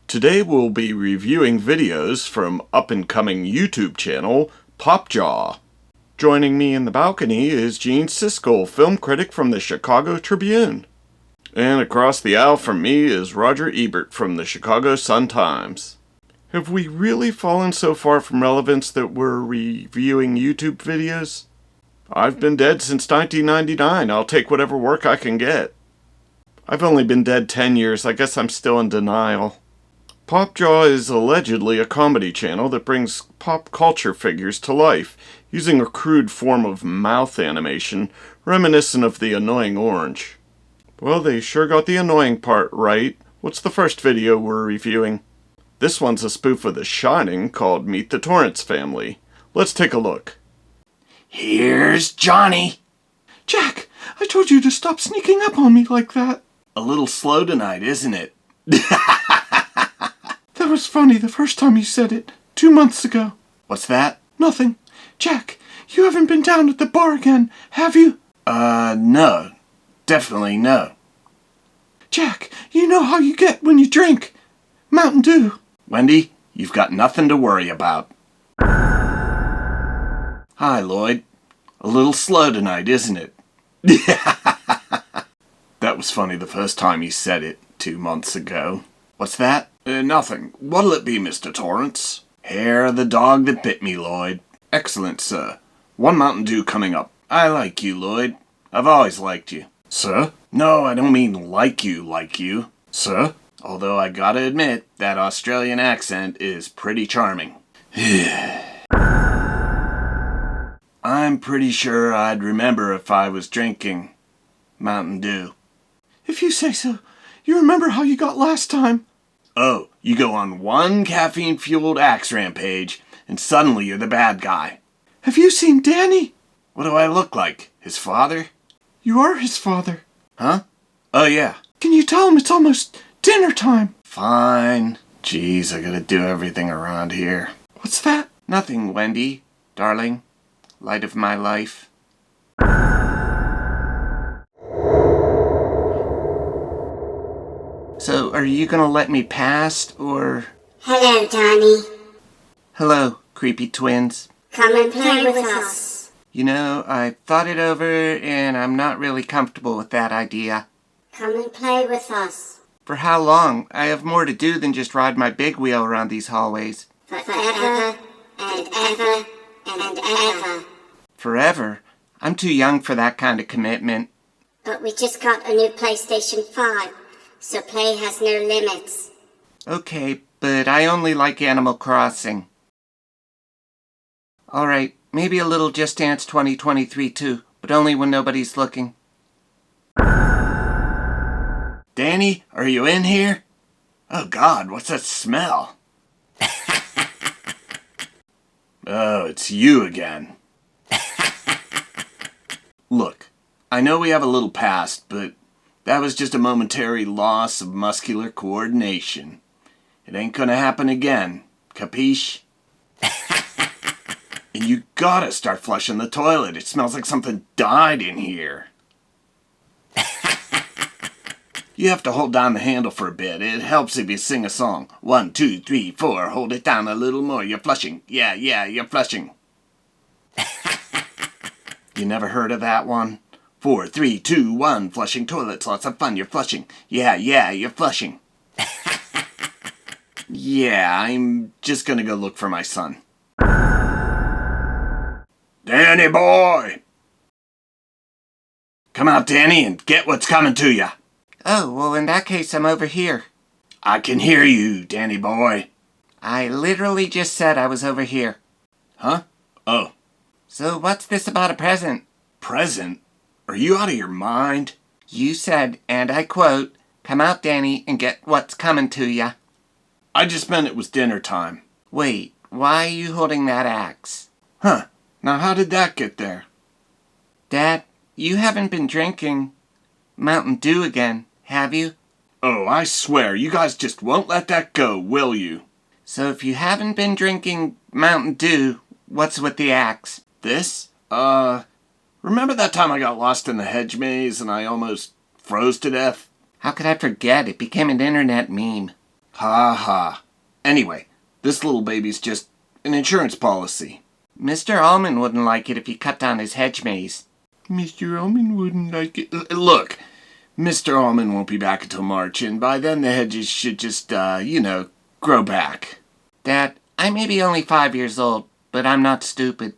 Today we'll be reviewing videos from up-and-coming YouTube channel Popjaw. Joining me in the balcony is Gene Siskel, film critic from the Chicago Tribune. And across the aisle from me is Roger Ebert from the Chicago Sun-Times. Have we really fallen so far from relevance that we're reviewing YouTube videos? I've been dead since 1999. I'll take whatever work I can get. I've only been dead 10 years. I guess I'm still in denial. Popjaw is allegedly a comedy channel that brings pop culture figures to life, using a crude form of mouth animation reminiscent of the annoying orange. Well, they sure got the annoying part right. What's the first video we're reviewing? This one's a spoof of The Shining called Meet the Torrance Family. Let's take a look. Here's Johnny. Jack, I told you to stop sneaking up on me like that. A little slow tonight, isn't it? That was funny the first time you said it, 2 months ago. What's that? Nothing. Jack, you haven't been down at the bar again, have you? No. Definitely no. Jack, you know how you get when you drink. Mountain Dew. Wendy, you've got nothing to worry about. Hi, Lloyd. A little slow tonight, isn't it? That was funny the first time you said it, 2 months ago. What's that? Nothing. What'll it be, Mr. Torrance? Hair of the dog that bit me, Lloyd. Excellent, sir. 1 Mountain Dew coming up. I like you, Lloyd. I've always liked you. Sir? No, I don't mean like you. Sir? Although I gotta admit, that Australian accent is pretty charming. I'm pretty sure I'd remember if I was drinking Mountain Dew. If you say so. You remember how you got last time. Oh, you go on one caffeine-fueled axe rampage, and suddenly you're the bad guy. Have you seen Danny? What do I look like? His father? You are his father. Huh? Oh, yeah. Can you tell him it's almost dinner time? Fine. Jeez, I gotta do everything around here. What's that? Nothing, Wendy, darling. Light of my life. So, are you gonna let me pass, or... Hello, Johnny. Hello, creepy twins. Come and play with us. You know, I thought it over, and I'm not really comfortable with that idea. Come and play with us. For how long? I have more to do than just ride my big wheel around these hallways. Forever and ever and ever. Forever? I'm too young for that kind of commitment. But we just got a new PlayStation 5, so play has no limits. Okay, but I only like Animal Crossing. Alright, maybe a little Just Dance 2023 too, but only when nobody's looking. Danny, are you in here? Oh God, what's that smell? Oh, it's you again. Look, I know we have a little past, but that was just a momentary loss of muscular coordination. It ain't gonna happen again, capiche? And you gotta start flushing the toilet. It smells like something died in here. You have to hold down the handle for a bit. It helps if you sing a song. 1, 2, 3, 4. Hold it down a little more. You're flushing. Yeah, you're flushing. You never heard of that one? 4, 3, 2, 1. Flushing toilets. Lots of fun. You're flushing. Yeah, you're flushing. Yeah, I'm just gonna go look for my son. Danny boy! Come out, Danny, and get what's coming to you. Oh, well, in that case, I'm over here. I can hear you, Danny boy. I literally just said I was over here. Huh? Oh. So what's this about a present? Present? Are you out of your mind? You said, and I quote, "Come out, Danny, and get what's coming to ya." I just meant it was dinner time. Wait, why are you holding that axe? Huh. Now how did that get there? Dad, you haven't been drinking Mountain Dew again, have you? Oh, I swear, you guys just won't let that go, will you? So if you haven't been drinking Mountain Dew, what's with the axe? This? Remember that time I got lost in the hedge maze and I almost froze to death? How could I forget? It became an internet meme. Ha ha. Anyway, this little baby's just an insurance policy. Mr. Almond wouldn't like it if you cut down his hedge maze. Mr. Almond wouldn't like it. Look, Mr. Almond won't be back until March, and by then the hedges should just, grow back. Dad, I may be only 5 years old, but I'm not stupid.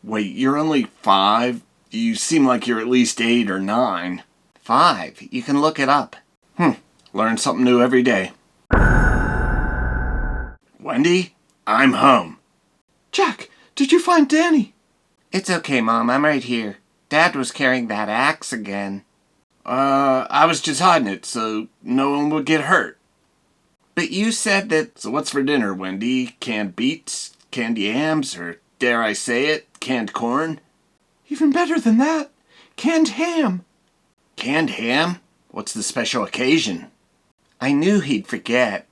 Wait, you're only 5? You seem like you're at least 8 or 9. 5. You can look it up. Learn something new every day. Wendy, I'm home. Jack, did you find Danny? It's okay, Mom. I'm right here. Dad was carrying that axe again. I was just hiding it so no one would get hurt. But you said that... So what's for dinner, Wendy? Canned beets? Canned yams? Or, dare I say it, canned corn? Even better than that. Canned ham. Canned ham? What's the special occasion? I knew he'd forget.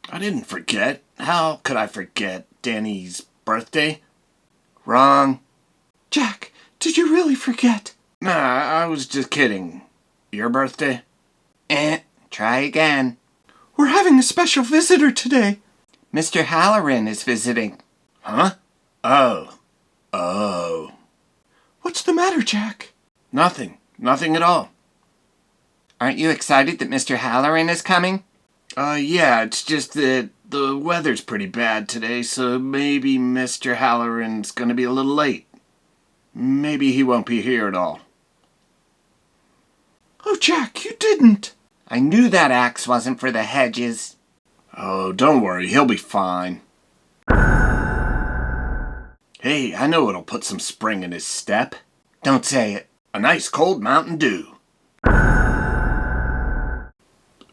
I didn't forget. How could I forget Danny's birthday? Wrong. Jack, did you really forget? Nah, I was just kidding. Your birthday? Try again. We're having a special visitor today. Mr. Halloran is visiting. Huh? Oh. What's the matter, Jack? Nothing. Nothing at all. Aren't you excited that Mr. Halloran is coming? Yeah, it's just that the weather's pretty bad today, so maybe Mr. Halloran's gonna be a little late. Maybe he won't be here at all. Oh, Jack, you didn't. I knew that axe wasn't for the hedges. Oh, don't worry, he'll be fine. Hey, I know it'll put some spring in his step. Don't say it. A nice cold Mountain Dew.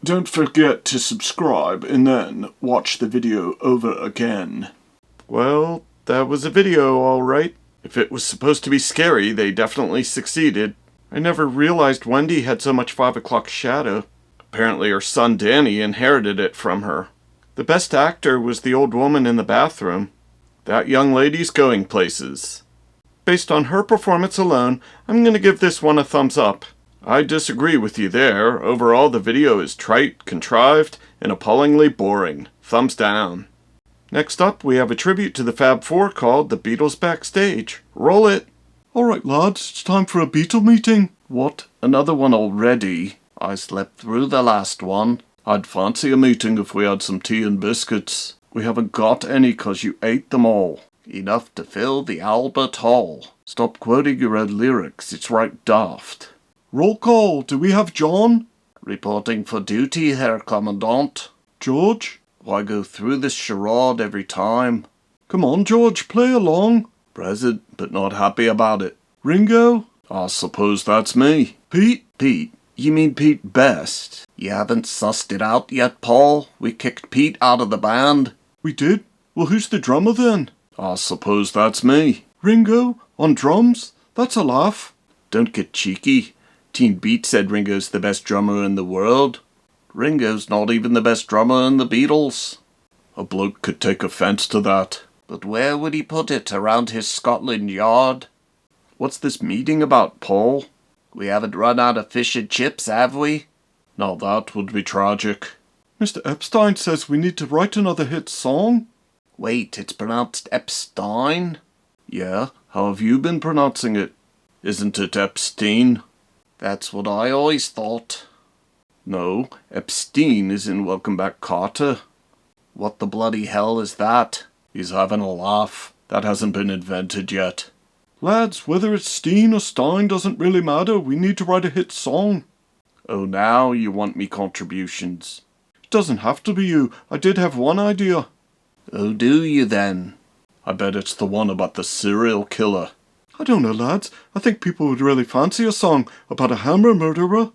Don't forget to subscribe and then watch the video over again. Well, that was a video, all right. If it was supposed to be scary, they definitely succeeded. I never realized Wendy had so much 5 o'clock shadow. Apparently her son Danny inherited it from her. The best actor was the old woman in the bathroom. That young lady's going places. Based on her performance alone, I'm going to give this one a thumbs up. I disagree with you there. Overall, the video is trite, contrived, and appallingly boring. Thumbs down. Next up, we have a tribute to the Fab Four called The Beatles Backstage. Roll it! Alright, lads, it's time for a Beatle meeting. What? Another one already? I slept through the last one. I'd fancy a meeting if we had some tea and biscuits. We haven't got any 'cause you ate them all. Enough to fill the Albert Hall. Stop quoting your own lyrics, it's right daft. Roll call, do we have John? Reporting for duty, Herr Commandant. George? Why go through this charade every time? Come on, George, play along. Present, but not happy about it. Ringo? I suppose that's me. Pete? Pete? You mean Pete Best? You haven't sussed it out yet, Paul? We kicked Pete out of the band. We did? Well, who's the drummer then? I suppose that's me. Ringo? On drums? That's a laugh. Don't get cheeky. Teen Beat said Ringo's the best drummer in the world. Ringo's not even the best drummer in the Beatles. A bloke could take offence to that. But where would he put it? Around his Scotland Yard? What's this meeting about, Paul? We haven't run out of fish and chips, have we? Now that would be tragic. Mr. Epstein says we need to write another hit song. Wait, it's pronounced Epstein? Yeah, how have you been pronouncing it? Isn't it Epstein? That's what I always thought. No, Epstein is in Welcome Back, Carter. What the bloody hell is that? He's having a laugh. That hasn't been invented yet. Lads, whether it's Steen or Stein doesn't really matter. We need to write a hit song. Oh, now you want me contributions. It doesn't have to be you. I did have one idea. Oh, do you then? I bet it's the one about the serial killer. I don't know, lads. I think people would really fancy a song about a hammer murderer.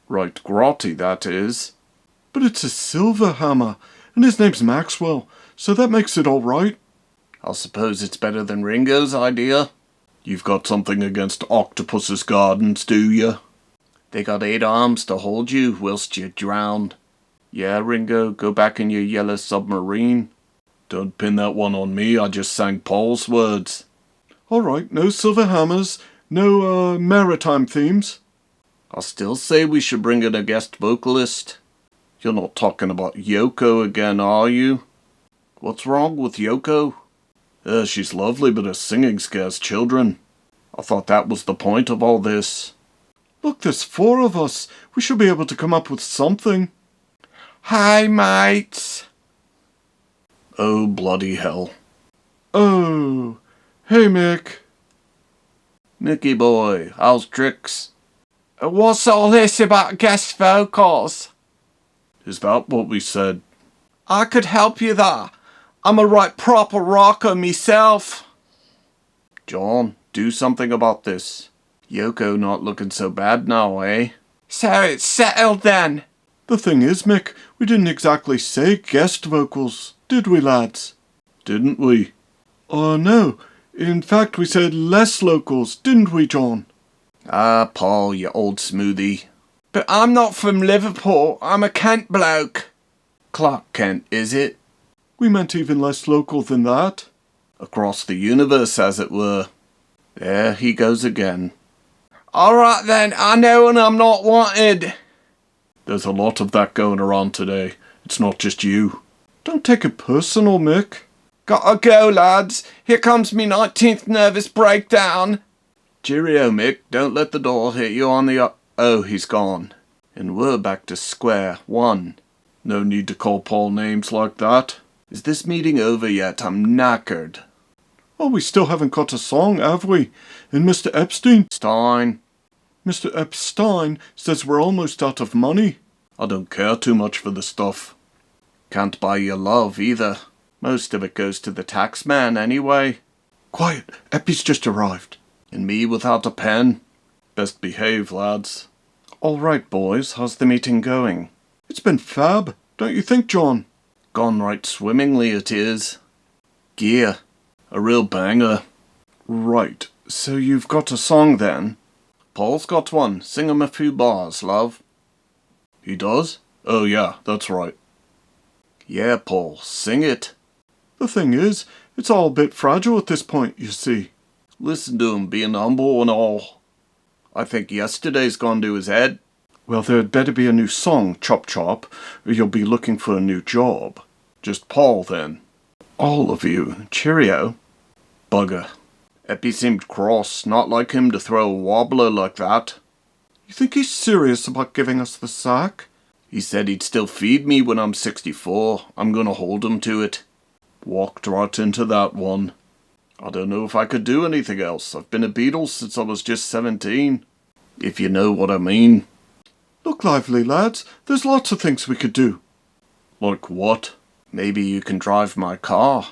Right grotty, that is. But it's a silver hammer, and his name's Maxwell, so that makes it all right. I suppose it's better than Ringo's idea. You've got something against Octopus's Gardens, do you? They got 8 arms to hold you whilst you drown. Yeah, Ringo, go back in your yellow submarine. Don't pin that one on me, I just sang Paul's words. All right, no silver hammers, no maritime themes. I'll still say we should bring in a guest vocalist. You're not talking about Yoko again, are you? What's wrong with Yoko? She's lovely, but her singing scares children. I thought that was the point of all this. Look, there's 4 of us. We should be able to come up with something. Hi, mates. Oh, bloody hell. Oh, hey, Mick. Mickey boy, how's tricks? What's all this about guest vocals? Is that what we said? I could help you there. I'm a right proper rocker myself. John, do something about this. Yoko not looking so bad now, eh? So it's settled then. The thing is, Mick, we didn't exactly say guest vocals, did we, lads? Didn't we? No. In fact, we said less locals, didn't we, John? Ah, Paul, you old smoothie. But I'm not from Liverpool. I'm a Kent bloke. Clark Kent, is it? We meant even less local than that. Across the universe, as it were. There he goes again. All right then, I know when I'm not wanted. There's a lot of that going around today. It's not just you. Don't take it personal, Mick. Gotta go, lads. Here comes me 19th nervous breakdown. Cheerio, Mick. Don't let the door hit you on the... Oh, he's gone. And we're back to square one. No need to call Paul names like that. Is this meeting over yet? I'm knackered. Oh, we still haven't got a song, have we? And Mr. Epstein... Mr. Epstein says we're almost out of money. I don't care too much for the stuff. Can't buy your love either. Most of it goes to the tax man anyway. Quiet, Eppie's just arrived. And me without a pen. Best behave, lads. All right, boys, how's the meeting going? It's been fab, don't you think, John? Gone right swimmingly it is. Gear. A real banger. Right, so you've got a song then? Paul's got one. Sing him a few bars, love. He does? Oh yeah, that's right. Yeah, Paul, sing it. The thing is, it's all a bit fragile at this point, you see. Listen to him being humble and all. I think yesterday's gone to his head. Well, there'd better be a new song, Chop Chop, or you'll be looking for a new job. Just Paul, then. All of you. Cheerio. Bugger. Eppie seemed cross, not like him to throw a wobbler like that. You think he's serious about giving us the sack? He said he'd still feed me when I'm 64. I'm gonna hold him to it. Walked right into that one. I don't know if I could do anything else. I've been a Beatles since I was just 17. If you know what I mean. Look lively, lads. There's lots of things we could do. Like what? Maybe you can drive my car.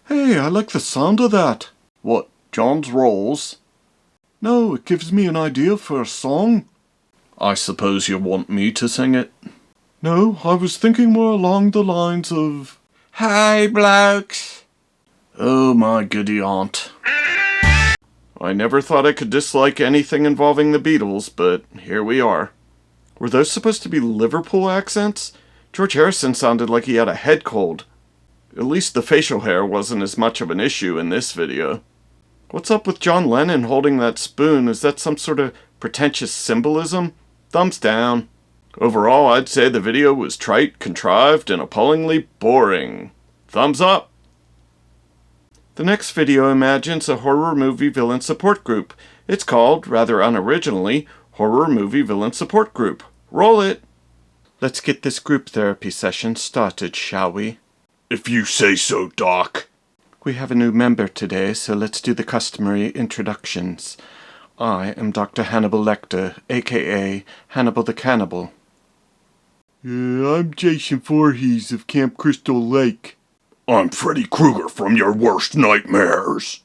Hey, I like the sound of that. What, John's rolls? No, it gives me an idea for a song. I suppose you want me to sing it? No, I was thinking more along the lines of... Hi, blokes. Oh, my goody aunt. I never thought I could dislike anything involving the Beatles, but here we are. Were those supposed to be Liverpool accents? George Harrison sounded like he had a head cold. At least the facial hair wasn't as much of an issue in this video. What's up with John Lennon holding that spoon? Is that some sort of pretentious symbolism? Thumbs down. Overall, I'd say the video was trite, contrived, and appallingly boring. Thumbs up. The next video imagines a horror movie villain support group. It's called, rather unoriginally, Horror Movie Villain Support Group. Roll it. Let's get this group therapy session started, shall we? If you say so, Doc. We have a new member today, so let's do the customary introductions. I am Dr. Hannibal Lecter, a.k.a. Hannibal the Cannibal. I'm Jason Voorhees of Camp Crystal Lake. I'm Freddy Krueger from your worst nightmares.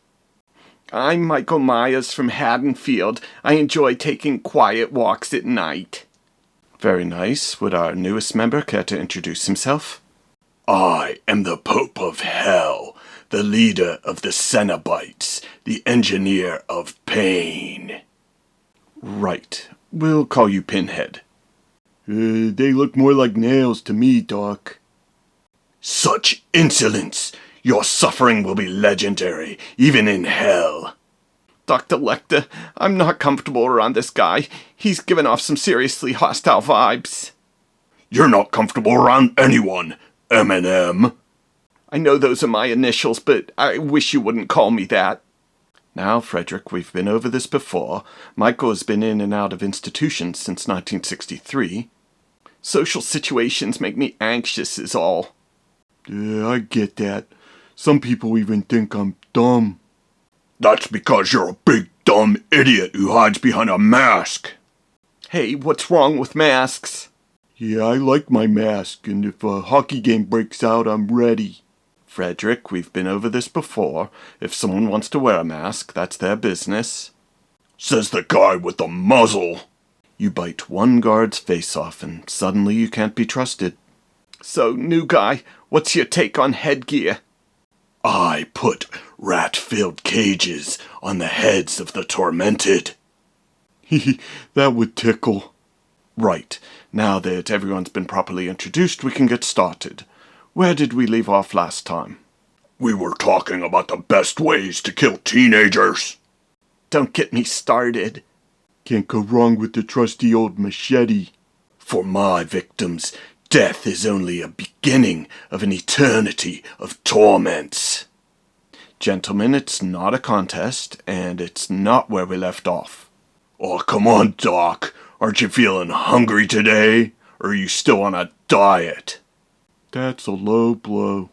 I'm Michael Myers from Haddonfield. I enjoy taking quiet walks at night. Very nice. Would our newest member care to introduce himself? I am the Pope of Hell, the leader of the Cenobites, the engineer of pain. Right. We'll call you Pinhead. They look more like nails to me, Doc. Such insolence! Your suffering will be legendary, even in hell. Dr. Lecter, I'm not comfortable around this guy. He's given off some seriously hostile vibes. You're not comfortable around anyone, Eminem. I know those are my initials, but I wish you wouldn't call me that. Now, Frederick, we've been over this before. Michael has been in and out of institutions since 1963. Social situations make me anxious is all. Yeah, I get that. Some people even think I'm dumb. That's because you're a big dumb idiot who hides behind a mask. Hey, what's wrong with masks? Yeah, I like my mask, and if a hockey game breaks out, I'm ready. Frederick, we've been over this before. If someone wants to wear a mask, that's their business. Says the guy with the muzzle. You bite one guard's face off, and suddenly you can't be trusted. So, new guy, what's your take on headgear? I put rat-filled cages on the heads of the tormented. That would tickle. Right. Now that everyone's been properly introduced, we can get started. Where did we leave off last time? We were talking about the best ways to kill teenagers. Don't get me started. Can't go wrong with the trusty old machete. For my victims, death is only a beginning of an eternity of torments. Gentlemen, it's not a contest, and it's not where we left off. Oh, come on, Doc. Aren't you feeling hungry today? Or are you still on a diet? That's a low blow.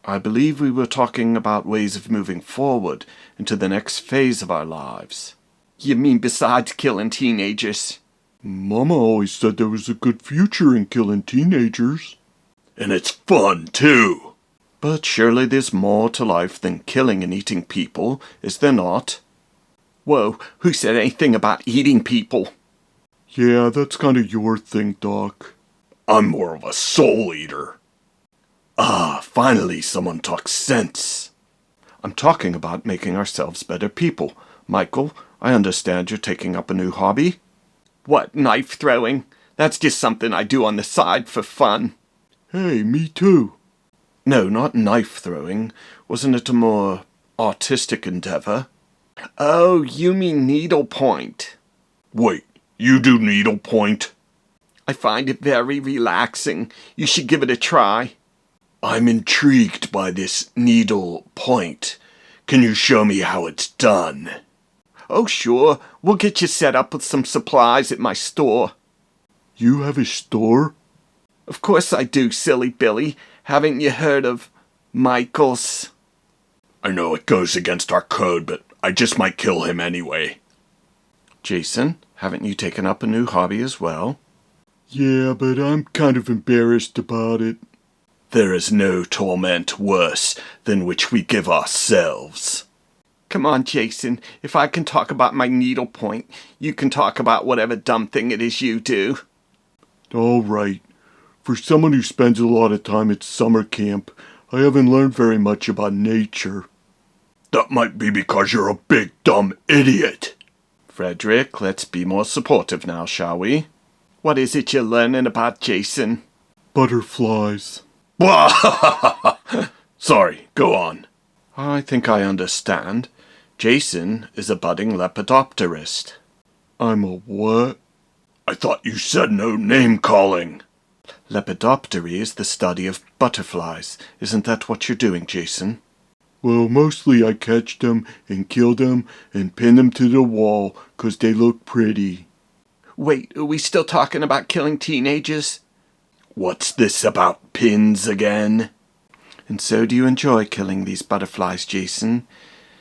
I believe we were talking about ways of moving forward into the next phase of our lives. You mean besides killing teenagers? Mama always said there was a good future in killing teenagers. And it's fun, too. But surely there's more to life than killing and eating people, is there not? Whoa, who said anything about eating people? Yeah, that's kind of your thing, Doc. I'm more of a soul eater. Ah, finally someone talks sense. I'm talking about making ourselves better people. Michael, I understand you're taking up a new hobby. What, knife throwing? That's just something I do on the side for fun. Hey, me too. No, not knife throwing. Wasn't it a more artistic endeavor? Oh, you mean needlepoint. Wait, you do needlepoint? I find it very relaxing. You should give it a try. I'm intrigued by this needle point. Can you show me how it's done? Oh, sure. We'll get you set up with some supplies at my store. You have a store? Of course I do, silly Billy. Haven't you heard of Michael's? I know it goes against our code, but I just might kill him anyway. Jason, haven't you taken up a new hobby as well? Yeah, but I'm kind of embarrassed about it. There is no torment worse than which we give ourselves. Come on, Jason. If I can talk about my needlepoint, you can talk about whatever dumb thing it is you do. All right. For someone who spends a lot of time at summer camp, I haven't learned very much about nature. That might be because you're a big dumb idiot. Frederick, let's be more supportive now, shall we? What is it you're learning about, Jason? Butterflies. Sorry, go on. I think I understand. Jason is a budding lepidopterist. I'm a what? I thought you said no name-calling. Lepidoptery is the study of butterflies. Isn't that what you're doing, Jason? Well, mostly I catch them and kill them and pin them to the wall 'cause they look pretty. Wait, are we still talking about killing teenagers? What's this about pins again? And so do you enjoy killing these butterflies, Jason?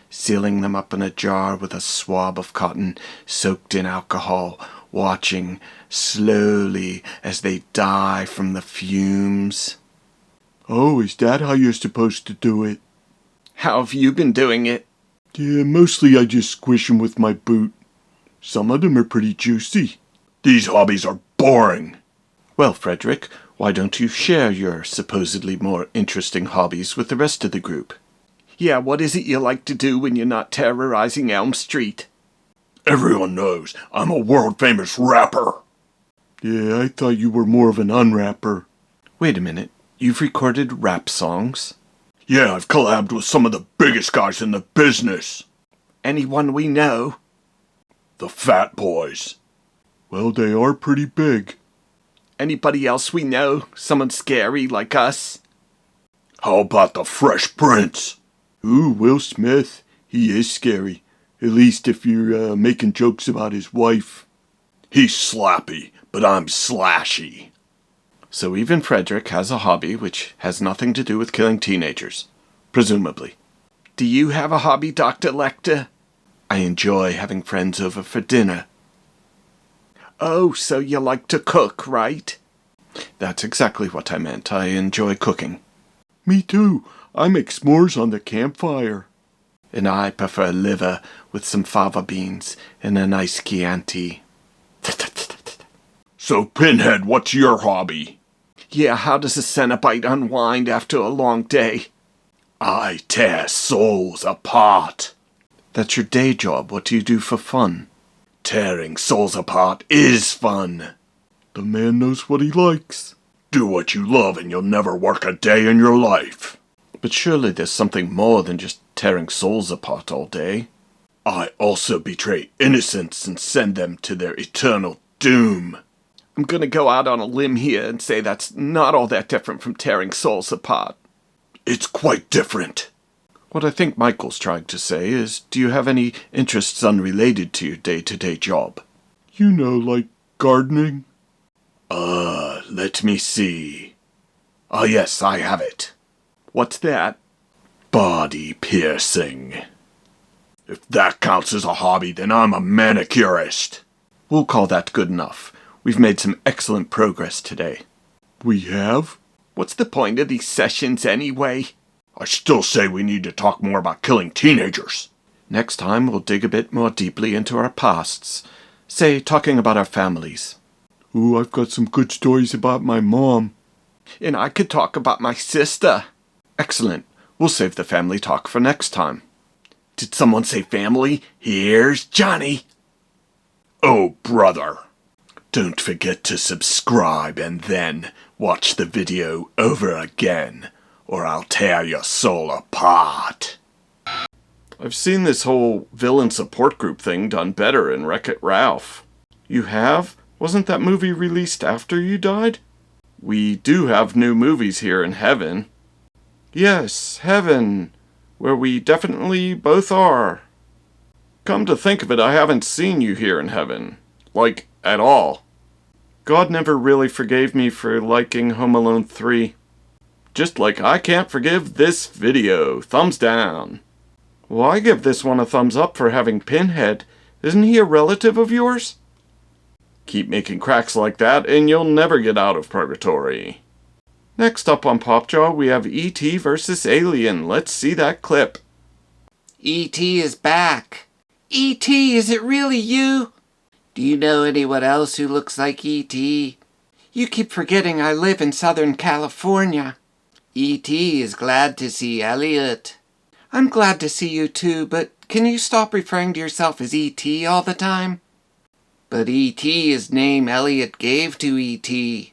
Sealing them up in a jar with a swab of cotton soaked in alcohol, watching slowly as they die from the fumes. Oh, is that how you're supposed to do it? How have you been doing it? Yeah, mostly I just squish them with my boot. Some of them are pretty juicy. These hobbies are boring. Well, Frederick, why don't you share your supposedly more interesting hobbies with the rest of the group? Yeah, what is it you like to do when you're not terrorizing Elm Street? Everyone knows I'm a world-famous rapper. Yeah, I thought you were more of an unwrapper. Wait a minute, you've recorded rap songs? Yeah, I've collabed with some of the biggest guys in the business. Anyone we know? The Fat Boys. Well, they are pretty big. Anybody else we know? Someone scary like us? How about the Fresh Prince? Ooh, Will Smith. He is scary. At least if you're making jokes about his wife. He's slappy, but I'm slashy. So even Frederick has a hobby which has nothing to do with killing teenagers. Presumably. Do you have a hobby, Dr. Lecter? I enjoy having friends over for dinner. Oh, so you like to cook, right? That's exactly what I meant. I enjoy cooking. Me too. I make s'mores on the campfire. And I prefer liver with some fava beans and a nice Chianti. So, Pinhead, what's your hobby? Yeah, how does a Cenobite unwind after a long day? I tear souls apart. That's your day job. What do you do for fun? Tearing souls apart is fun. The man knows what he likes. Do what you love and you'll never work a day in your life. But surely there's something more than just tearing souls apart all day. I also betray innocents and send them to their eternal doom. I'm gonna go out on a limb here and say that's not all that different from tearing souls apart. It's quite different. What I think Michael's trying to say is, do you have any interests unrelated to your day-to-day job? You know, like gardening. Let me see. Oh yes, I have it. What's that? Body piercing. If that counts as a hobby, then I'm a manicurist. We'll call that good enough. We've made some excellent progress today. We have? What's the point of these sessions anyway? I still say we need to talk more about killing teenagers. Next time we'll dig a bit more deeply into our pasts. Say, talking about our families. Ooh, I've got some good stories about my mom. And I could talk about my sister. Excellent. We'll save the family talk for next time. Did someone say family? Here's Johnny. Oh, brother. Don't forget to subscribe and then watch the video over again, or I'll tear your soul apart. I've seen this whole villain support group thing done better in WreckIt Ralph. You have? Wasn't that movie released after you died? We do have new movies here in heaven. Yes, heaven, where we definitely both are. Come to think of it, I haven't seen you here in heaven. Like, at all. God never really forgave me for liking Home Alone 3. Just like I can't forgive this video. Thumbs down. Well, I give this one a thumbs up for having Pinhead. Isn't he a relative of yours? Keep making cracks like that and you'll never get out of purgatory. Next up on Popjaw, we have E.T. versus Alien. Let's see that clip. E.T. is back. E.T., is it really you? Do you know anyone else who looks like E.T.? You keep forgetting I live in Southern California. E.T. is glad to see Elliot. I'm glad to see you too, but can you stop referring to yourself as E.T. all the time? But E.T. is name Elliot gave to E.T.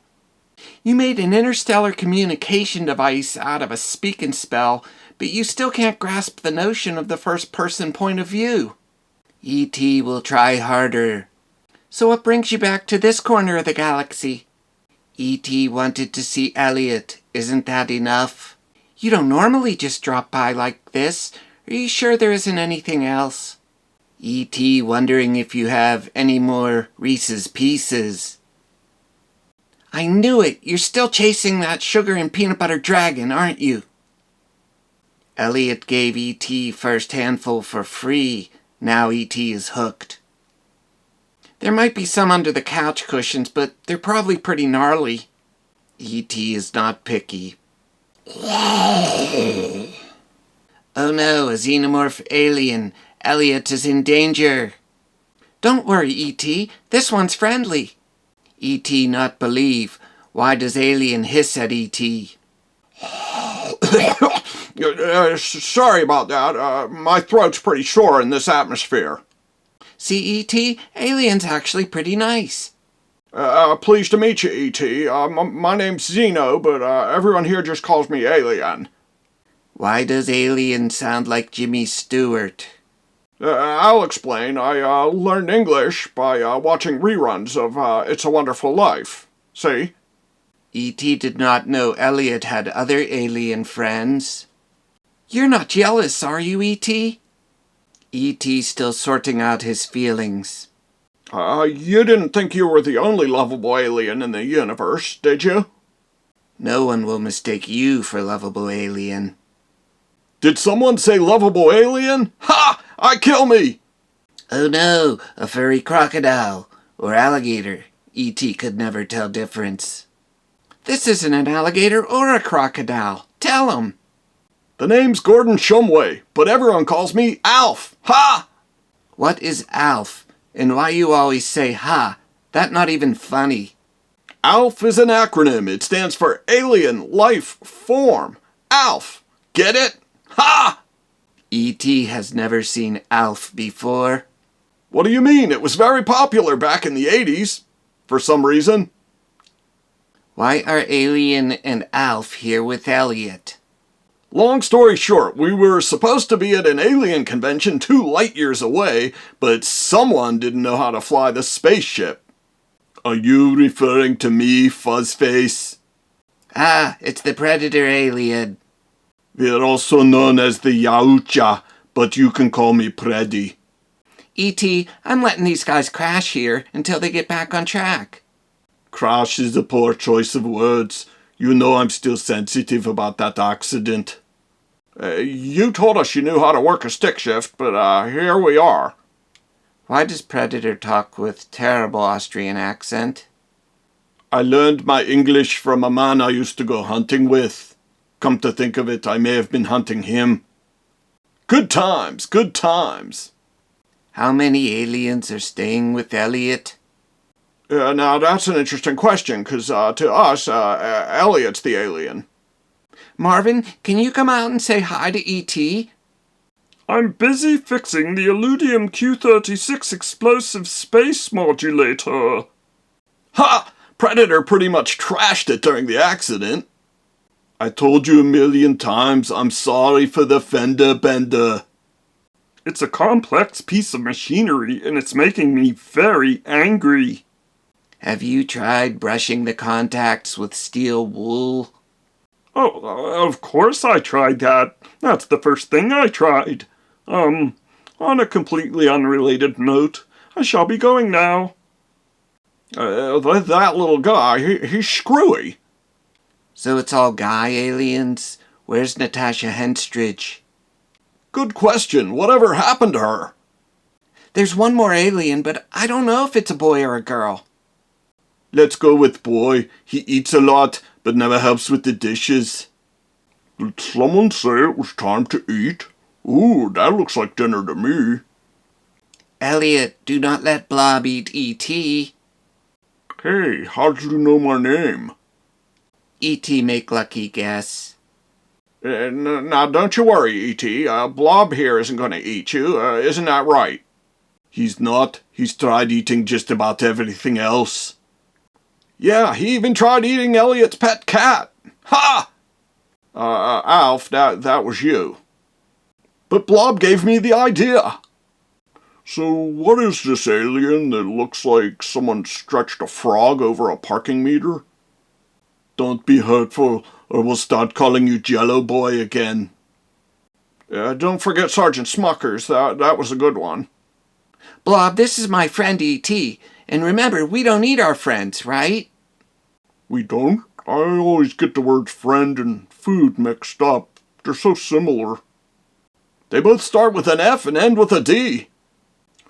You made an interstellar communication device out of a speak and spell, but you still can't grasp the notion of the first-person point of view. E.T. will try harder. So what brings you back to this corner of the galaxy? E.T. wanted to see Elliot. Isn't that enough? You don't normally just drop by like this. Are you sure there isn't anything else? E.T. wondering if you have any more Reese's Pieces. I knew it! You're still chasing that sugar and peanut butter dragon, aren't you? Elliot gave E.T. first handful for free. Now E.T. is hooked. There might be some under the couch cushions, but they're probably pretty gnarly. E.T. is not picky. Oh no, a xenomorph alien. Elliot is in danger. Don't worry, E.T. This one's friendly. E.T. not believe. Why does alien hiss at E.T.? Sorry about that. My throat's pretty sore in this atmosphere. See, E.T., alien's actually pretty nice. Pleased to meet you, E.T. My name's Zeno, but everyone here just calls me Alien. Why does alien sound like Jimmy Stewart? I'll explain. I learned English by watching reruns of It's a Wonderful Life. See? E.T. did not know Elliot had other alien friends. You're not jealous, are you, E.T.? E.T. still sorting out his feelings. You didn't think you were the only lovable alien in the universe, did you? No one will mistake you for lovable alien. Did someone say lovable alien? Ha! I kill me! Oh no, a furry crocodile or alligator. E.T. could never tell difference. This isn't an alligator or a crocodile. Tell him. The name's Gordon Shumway, but everyone calls me Alf. Ha! What is Alf? And why you always say ha? That not even funny. ALF is an acronym. It stands for Alien Life Form. ALF. Get it? Ha! E.T. has never seen Alf before. What do you mean? It was very popular back in the 80s. For some reason. Why are Alien and Alf here with Elliot? Long story short, we were supposed to be at an alien convention 2 light years away, but someone didn't know how to fly the spaceship. Are you referring to me, Fuzzface? Ah, it's the Predator alien. We're also known as the Yautja, but you can call me Preddy. E.T., I'm letting these guys crash here until they get back on track. Crash is a poor choice of words. You know I'm still sensitive about that accident. You told us you knew how to work a stick shift, but here we are. Why does Predator talk with terrible Austrian accent? I learned my English from a man I used to go hunting with. Come to think of it, I may have been hunting him. Good times, good times. How many aliens are staying with Elliot? Now that's an interesting question, because to us, Elliot's the alien. Marvin, can you come out and say hi to E.T.? I'm busy fixing the Illudium Q-36 explosive space modulator. Ha! Predator pretty much trashed it during the accident. I told you 1,000,000 times, I'm sorry for the fender bender. It's a complex piece of machinery, and it's making me very angry. Have you tried brushing the contacts with steel wool? Oh, of course I tried that. That's the first thing I tried. On a completely unrelated note, I shall be going now. That little guy, he's screwy. So it's all guy aliens? Where's Natasha Henstridge? Good question. Whatever happened to her? There's one more alien, but I don't know if it's a boy or a girl. Let's go with boy. He eats a lot, but never helps with the dishes. Did someone say it was time to eat? Ooh, that looks like dinner to me. Elliot, do not let Blob eat E.T. Hey, how'd you know my name? E.T. make lucky guess. Now, don't you worry, E.T. Blob here isn't going to eat you. Isn't that right? He's not. He's tried eating just about everything else. Yeah, he even tried eating Elliot's pet cat. Ha! Alf, that was you. But Blob gave me the idea. So what is this alien that looks like someone stretched a frog over a parking meter? Don't be hurtful, or we'll start calling you Jello Boy again. Don't forget Sergeant Smuckers. That was a good one. Blob, this is my friend E.T. And remember, we don't eat our friends, right? We don't? I always get the words friend and food mixed up. They're so similar. They both start with an F and end with a D.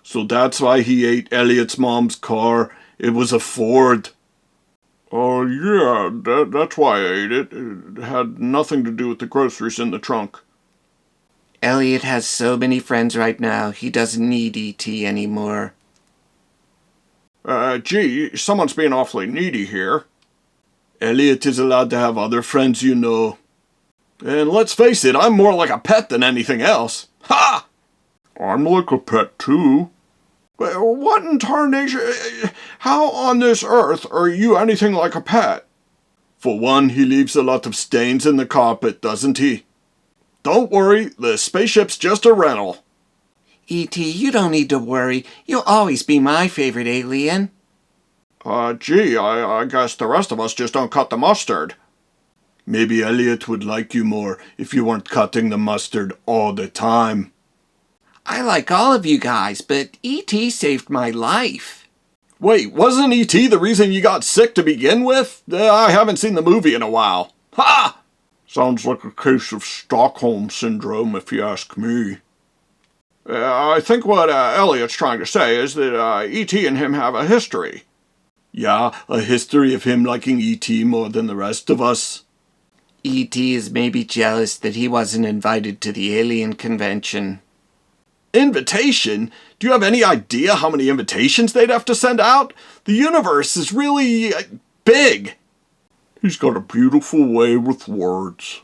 So that's why he ate Elliot's mom's car. It was a Ford. Yeah, that's why I ate it. It had nothing to do with the groceries in the trunk. Elliot has so many friends right now, he doesn't need E.T. anymore. Gee, someone's being awfully needy here. Elliot is allowed to have other friends, you know. And let's face it, I'm more like a pet than anything else. Ha! I'm like a pet, too. What in tarnation? How on this earth are you anything like a pet? For one, he leaves a lot of stains in the carpet, doesn't he? Don't worry, the spaceship's just a rental. E.T., you don't need to worry. You'll always be my favorite alien. Gee, I guess the rest of us just don't cut the mustard. Maybe Elliot would like you more if you weren't cutting the mustard all the time. I like all of you guys, but E.T. saved my life. Wait, wasn't E.T. the reason you got sick to begin with? I haven't seen the movie in a while. Ha! Sounds like a case of Stockholm Syndrome, if you ask me. I think what Elliot's trying to say is that E.T. and him have a history. Yeah, a history of him liking E.T. more than the rest of us. E.T. is maybe jealous that he wasn't invited to the alien convention. Invitation? Do you have any idea how many invitations they'd have to send out? The universe is really big. He's got a beautiful way with words.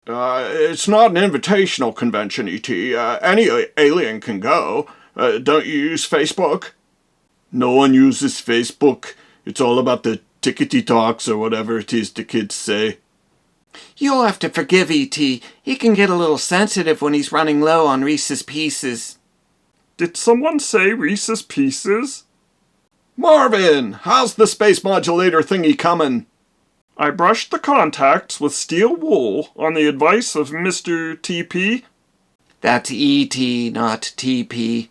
It's not an invitational convention, E.T. Any alien can go. Don't you use Facebook? No one uses Facebook. It's all about the tickety talks or whatever it is the kids say. You'll have to forgive E.T. He can get a little sensitive when he's running low on Reese's Pieces. Did someone say Reese's Pieces? Marvin, how's the space modulator thingy coming? I brushed the contacts with steel wool on the advice of Mr. T.P. That's E.T., not T.P.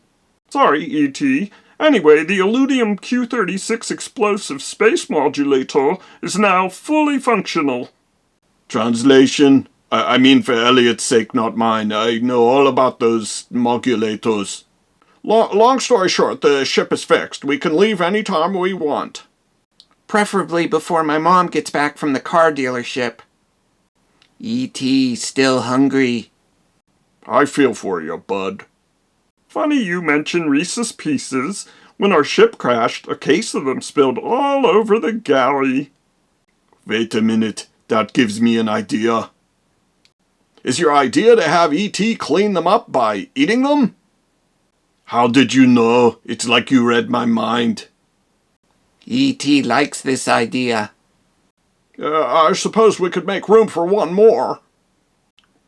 Sorry, E.T. Anyway, the Illudium Q-36 explosive space modulator is now fully functional. Translation? I mean for Elliot's sake, not mine. I know all about those modulators. Long story short, the ship is fixed. We can leave any time we want. Preferably before my mom gets back from the car dealership. E.T. still hungry. I feel for you, bud. Funny you mention Reese's Pieces. When our ship crashed, a case of them spilled all over the galley. Wait a minute. That gives me an idea. Is your idea to have E.T. clean them up by eating them? How did you know? It's like you read my mind. E.T. likes this idea. I suppose we could make room for one more.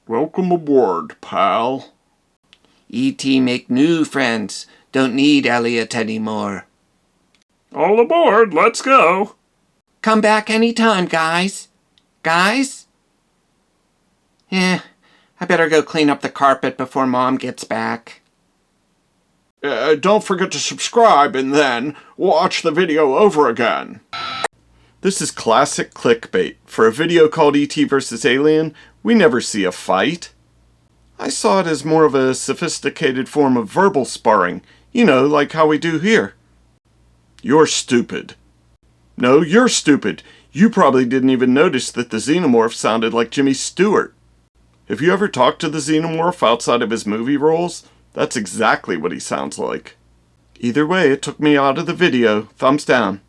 Welcome aboard, pal. E.T. make new friends. Don't need Elliot anymore. All aboard, let's go. Come back anytime, guys. Guys? I better go clean up the carpet before Mom gets back. Don't forget to subscribe and then watch the video over again. This is classic clickbait. For a video called E.T. vs. Alien, we never see a fight. I saw it as more of a sophisticated form of verbal sparring. You know, like how we do here. You're stupid. No, you're stupid. You probably didn't even notice that the xenomorph sounded like Jimmy Stewart. Have you ever talked to the xenomorph outside of his movie roles? That's exactly what he sounds like. Either way, it took me out of the video. Thumbs down.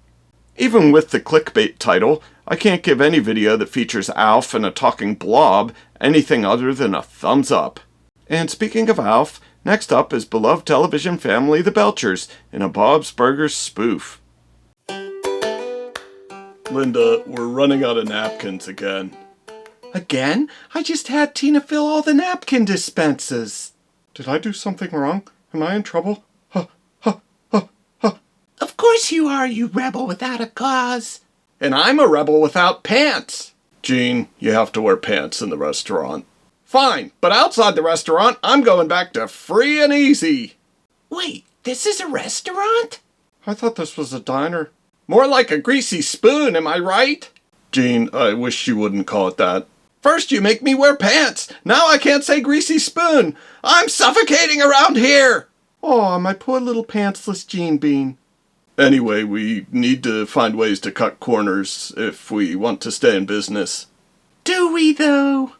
Even with the clickbait title, I can't give any video that features Alf and a talking blob anything other than a thumbs up. And speaking of Alf, next up is beloved television family The Belchers in a Bob's Burgers spoof. Linda, we're running out of napkins again. Again? I just had Tina fill all the napkin dispensers. Did I do something wrong? Am I in trouble? Of course you are, you rebel without a cause. And I'm a rebel without pants. Gene, you have to wear pants in the restaurant. Fine, but outside the restaurant, I'm going back to free and easy. Wait, this is a restaurant? I thought this was a diner. More like a greasy spoon, am I right? Gene, I wish you wouldn't call it that. First you make me wear pants. Now I can't say greasy spoon. I'm suffocating around here. Oh, my poor little pantsless Gene Bean. Anyway, we need to find ways to cut corners if we want to stay in business. Do we, though?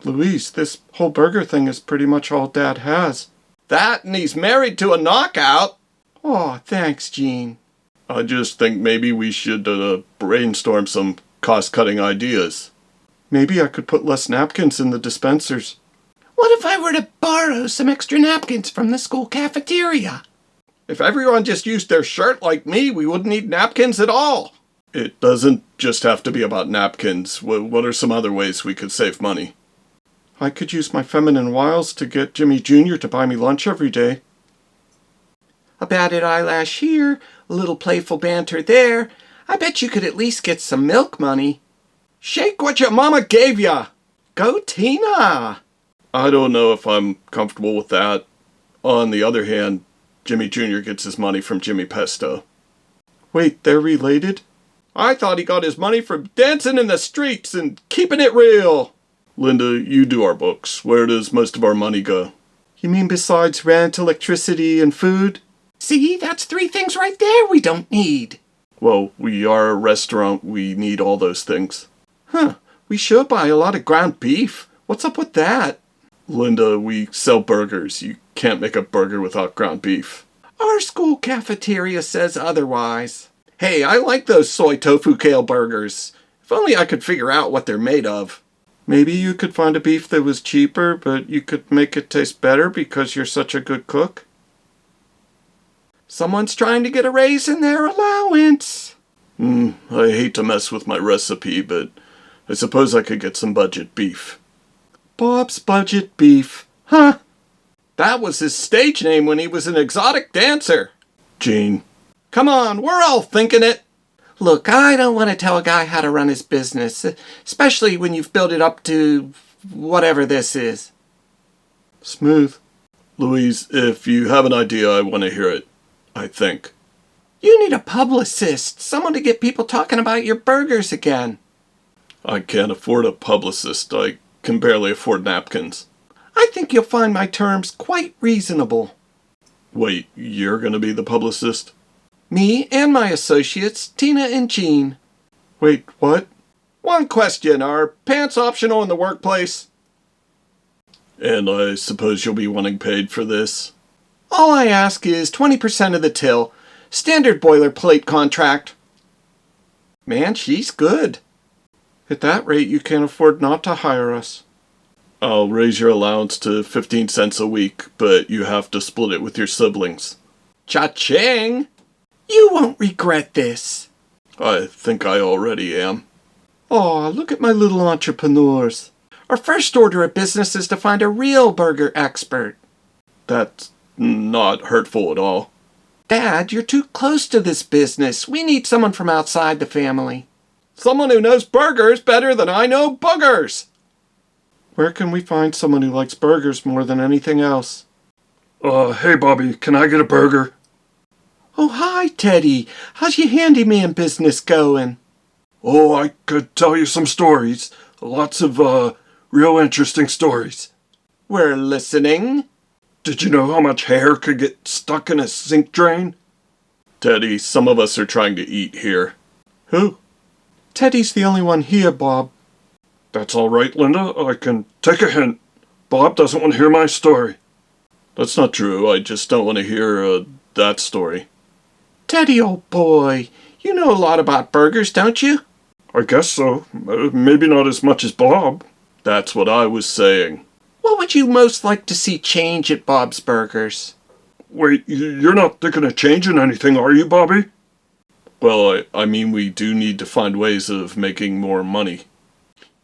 Louise, this whole burger thing is pretty much all Dad has. That, and he's married to a knockout. Oh, thanks, Gene. I just think maybe we should brainstorm some cost-cutting ideas. Maybe I could put less napkins in the dispensers. What if I were to borrow some extra napkins from the school cafeteria? If everyone just used their shirt like me, we wouldn't need napkins at all. It doesn't just have to be about napkins. What are some other ways we could save money? I could use my feminine wiles to get Jimmy Jr. to buy me lunch every day. A batted eyelash here, a little playful banter there. I bet you could at least get some milk money. Shake what your mama gave ya! Go Tina! I don't know if I'm comfortable with that. On the other hand, Jimmy Jr. gets his money from Jimmy Pesto. Wait, they're related? I thought he got his money from dancing in the streets and keeping it real. Linda, you do our books. Where does most of our money go? You mean besides rent, electricity, and food? See, that's 3 things right there we don't need. Well, we are a restaurant. We need all those things. Huh, we sure buy a lot of ground beef. What's up with that? Linda, we sell burgers. You can't make a burger without ground beef. Our school cafeteria says otherwise. Hey, I like those soy tofu kale burgers. If only I could figure out what they're made of. Maybe you could find a beef that was cheaper, but you could make it taste better because you're such a good cook. Someone's trying to get a raise in their allowance. I hate to mess with my recipe, but I suppose I could get some budget beef. Bob's Budget Beef. Huh? That was his stage name when he was an exotic dancer. Gene. Come on, we're all thinking it. Look, I don't want to tell a guy how to run his business, especially when you've built it up to whatever this is. Smooth. Louise, if you have an idea, I want to hear it. I think. You need a publicist, someone to get people talking about your burgers again. I can't afford a publicist. I can barely afford napkins. I think you'll find my terms quite reasonable. Wait, you're going to be the publicist? Me and my associates, Tina and Jean. Wait, what? One question, are pants optional in the workplace? And I suppose you'll be wanting paid for this? All I ask is 20% of the till. Standard boilerplate contract. Man, she's good. At that rate, you can't afford not to hire us. I'll raise your allowance to 15 cents a week, but you have to split it with your siblings. Cha-ching! You won't regret this. I think I already am. Aw, look at my little entrepreneurs. Our first order of business is to find a real burger expert. That's not hurtful at all. Dad, you're too close to this business. We need someone from outside the family. Someone who knows burgers better than I know boogers. Where can we find someone who likes burgers more than anything else? Hey Bobby, can I get a burger? Oh, hi, Teddy. How's your handyman business going? Oh, I could tell you some stories. Lots of, real interesting stories. We're listening. Did you know how much hair could get stuck in a sink drain? Teddy, some of us are trying to eat here. Who? Teddy's the only one here, Bob. That's all right, Linda. I can take a hint. Bob doesn't want to hear my story. That's not true. I just don't want to hear, that story. Teddy, old boy, you know a lot about burgers, don't you? I guess so. Maybe not as much as Bob. That's what I was saying. What would you most like to see change at Bob's Burgers? Wait, you're not thinking of changing anything, are you, Bobby? Well, I mean, we do need to find ways of making more money.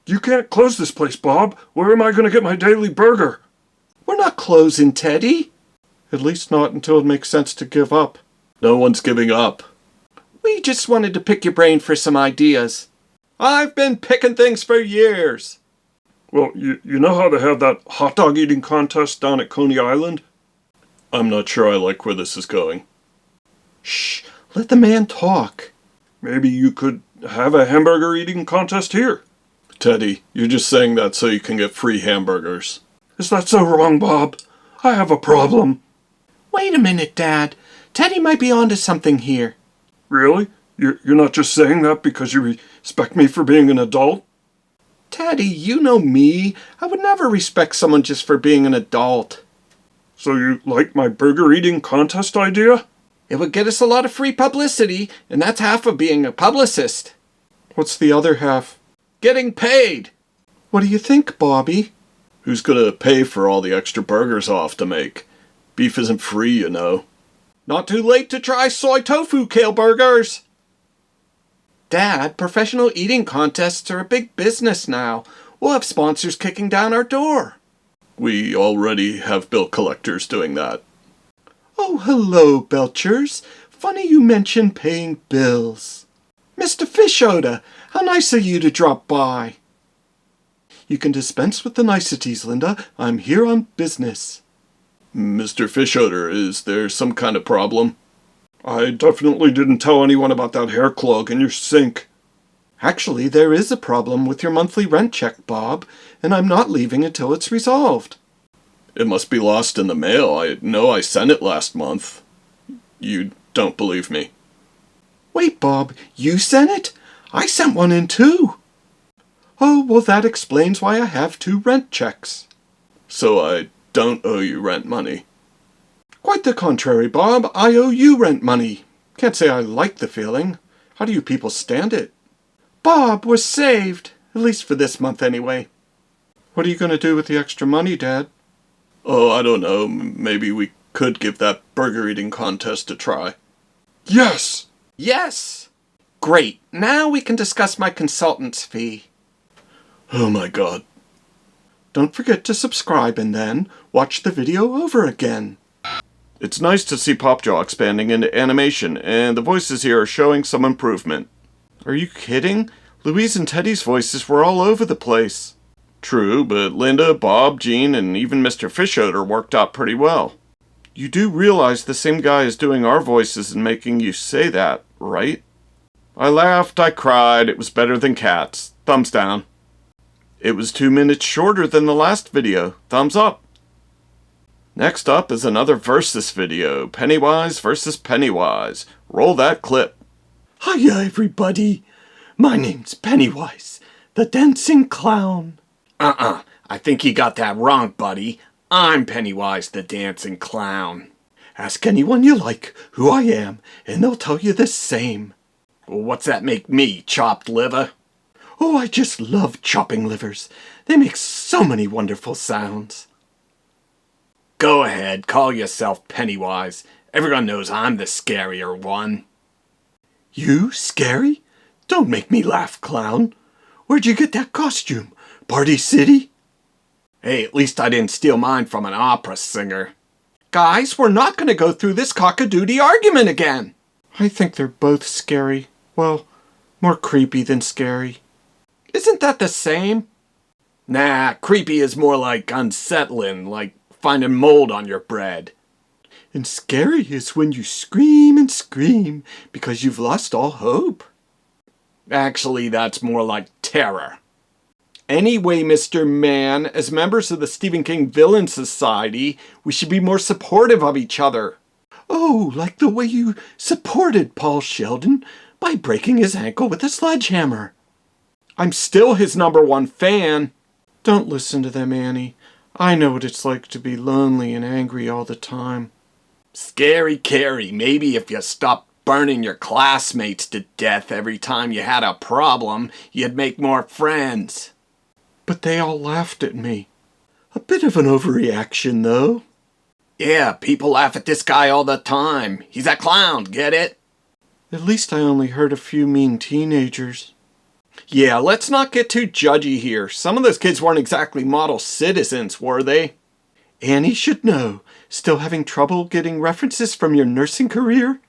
You can't close this place, Bob. Where am I going to get my daily burger? We're not closing, Teddy. At least not until it makes sense to give up. No one's giving up. We just wanted to pick your brain for some ideas. I've been picking things for years. Well, you know how they have that hot dog eating contest down at Coney Island? I'm not sure I like where this is going. Shh, let the man talk. Maybe you could have a hamburger eating contest here. Teddy, you're just saying that so you can get free hamburgers. Is that so wrong, Bob? I have a problem. Wait a minute, Dad. Teddy might be onto something here. Really? You're not just saying that because you respect me for being an adult? Teddy, you know me. I would never respect someone just for being an adult. So you like my burger eating contest idea? It would get us a lot of free publicity, and that's half of being a publicist. What's the other half? Getting paid. What do you think, Bobby? Who's gonna pay for all the extra burgers I'll have to make? Beef isn't free, you know. Not too late to try soy tofu kale burgers. Dad, professional eating contests are a big business now. We'll have sponsors kicking down our door. We already have bill collectors doing that. Oh, hello, Belchers. Funny you mention paying bills. Mr. Fishoda, how nice of you to drop by. You can dispense with the niceties, Linda. I'm here on business. Mr. Fishoda, is there some kind of problem? I definitely didn't tell anyone about that hair clog in your sink. Actually, there is a problem with your monthly rent check, Bob, and I'm not leaving until it's resolved. It must be lost in the mail. I know I sent it last month. You don't believe me. Wait, Bob, you sent it? I sent one in too. Oh, well, that explains why I have 2 rent checks. So I don't owe you rent money. Quite the contrary, Bob. I owe you rent money. Can't say I like the feeling. How do you people stand it? Bob, we're saved. At least for this month, anyway. What are you going to do with the extra money, Dad? Oh, I don't know. Maybe we could give that burger eating contest a try. Yes! Yes! Great. Now we can discuss my consultant's fee. Oh my God. Don't forget to subscribe and then watch the video over again. It's nice to see Popjaw expanding into animation, and the voices here are showing some improvement. Are you kidding? Louise and Teddy's voices were all over the place. True, but Linda, Bob, Gene, and even Mr. Fishoda worked out pretty well. You do realize the same guy is doing our voices and making you say that, right? I laughed, I cried, it was better than cats. Thumbs down. It was 2 minutes shorter than the last video. Thumbs up. Next up is another versus video, Pennywise versus Pennywise. Roll that clip. Hiya, everybody. My name's Pennywise, the dancing clown. I think you got that wrong, buddy. I'm Pennywise the dancing clown. Ask anyone you like who I am, and they'll tell you the same. Well, what's that make me, chopped liver? Oh, I just love chopping livers. They make so many wonderful sounds. Go ahead, call yourself Pennywise. Everyone knows I'm the scarier one. You scary? Don't make me laugh, clown. Where'd you get that costume? Party City? Hey, at least I didn't steal mine from an opera singer. Guys, we're not going to go through this cock-a-doodle argument again. I think they're both scary. Well, more creepy than scary. Isn't that the same? Nah, creepy is more like unsettling, like finding mold on your bread. And scary is when you scream and scream because you've lost all hope. Actually, that's more like terror. Anyway, Mr. Man, as members of the Stephen King Villain Society, we should be more supportive of each other. Oh, like the way you supported Paul Sheldon by breaking his ankle with a sledgehammer. I'm still his #1 fan. Don't listen to them, Annie. I know what it's like to be lonely and angry all the time. Scary Carrie, maybe if you stopped burning your classmates to death every time you had a problem, you'd make more friends. But they all laughed at me. A bit of an overreaction, though. Yeah, people laugh at this guy all the time. He's a clown, get it? At least I only hurt a few mean teenagers. Yeah, let's not get too judgy here. Some of those kids weren't exactly model citizens, were they? Annie should know. Still having trouble getting references from your nursing career?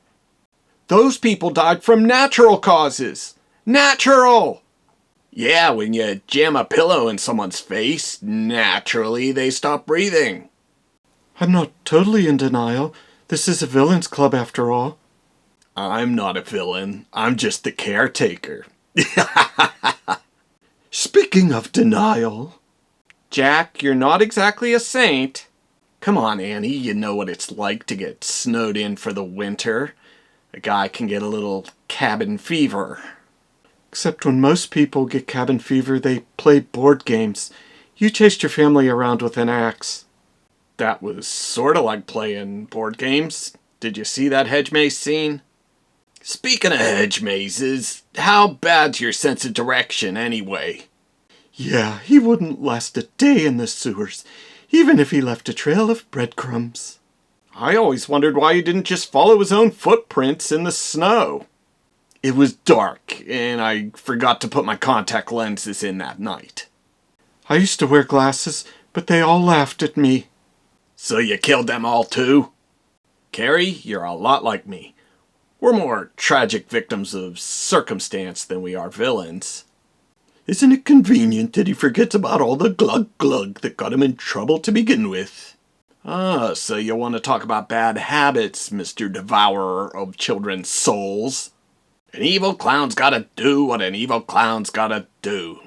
Those people died from natural causes. Natural! Yeah, when you jam a pillow in someone's face, naturally they stop breathing. I'm not totally in denial. This is a villains club after all. I'm not a villain. I'm just the caretaker. Speaking of denial... Jack, you're not exactly a saint. Come on, Annie, you know what it's like to get snowed in for the winter. A guy can get a little cabin fever. Except when most people get cabin fever, they play board games. You chased your family around with an axe. That was sort of like playing board games. Did you see that hedge maze scene? Speaking of hedge mazes, how bad's your sense of direction anyway? Yeah, he wouldn't last a day in the sewers, even if he left a trail of breadcrumbs. I always wondered why he didn't just follow his own footprints in the snow. It was dark, and I forgot to put my contact lenses in that night. I used to wear glasses, but they all laughed at me. So you killed them all too? Carrie, you're a lot like me. We're more tragic victims of circumstance than we are villains. Isn't it convenient that he forgets about all the glug-glug that got him in trouble to begin with? Ah, so you want to talk about bad habits, Mr. Devourer of Children's Souls. An evil clown's gotta do what an evil clown's gotta do.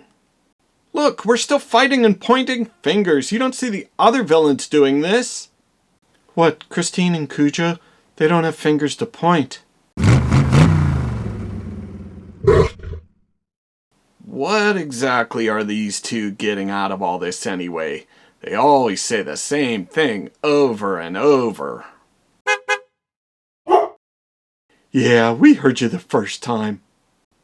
Look, we're still fighting and pointing fingers. You don't see the other villains doing this. What, Christine and Cujo? They don't have fingers to point. What exactly are these two getting out of all this anyway? They always say the same thing over and over. Yeah, we heard you the first time.